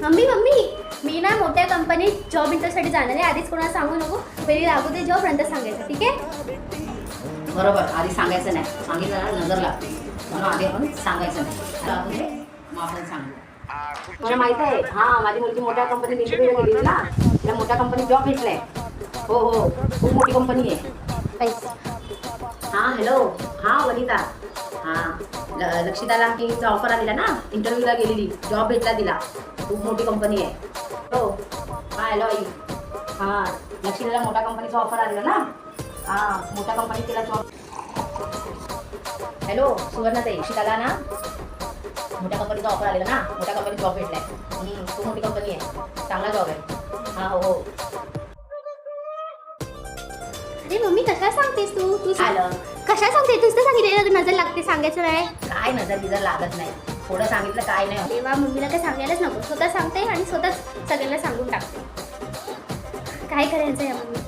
Mummy mummy मी ना मोठ्या कंपनीत जॉब इंटरव्ह्यूसाठी जाणार आहे. आधीच कोणाला सांगू नको. पहिली लागू दे जॉब नंतर सांगायचं, ठीक आहे? बरोबर, आधी सांगायचं नाही. सांगितलं ना नजर लागते म्हणून आधी आपण सांगायचं नाही. लागू दे मग आपण सांगू. मला माहित आहे. हां, माझी मुलगी मोठ्या कंपनीत इंटरव्ह्यूला गेली ना, तिला मोठ्या कंपनीत जॉब भेटलाय. हो हो, खूप मोठी कंपनी आहे. पैसा हां हॅलो, हां वनिता. हां, लक्षिताला तिचा ऑफर आलेला ना, इंटरव्ह्यूला गेलेली, जॉब भेटला तिला. खूप मोठी कंपनी आहे. हो हां हॅलो आई. हां, लक्षिताला मोठ्या कंपनीचा ऑफर आलेला ना. हां, मोठ्या कंपनीत तिला जॉब. हॅलो सुवर्णाताई, लक्षिताला ना मोठ्या कंपनीचा ऑफर आलेला ना, मोठ्या कंपनीत जॉब भेटलाय. खूप मोठी कंपनी आहे, चांगला जॉब आहे. हां हो हो. अरे मम्मी कशा सांगतेस तू आलं. कशा सांगते? तूच तर सांगितलेलं नजर लागते, सांगायचं नाही. काय नजर बिजर लागत नाही, थोडं सांगितलं काय नाही. तेव्हा मम्मीला काय सांगायलाच नको. स्वतः सांगते आणि स्वतःच सगळ्यांना सांगून टाकते. काय करायचं आहे मम्मी?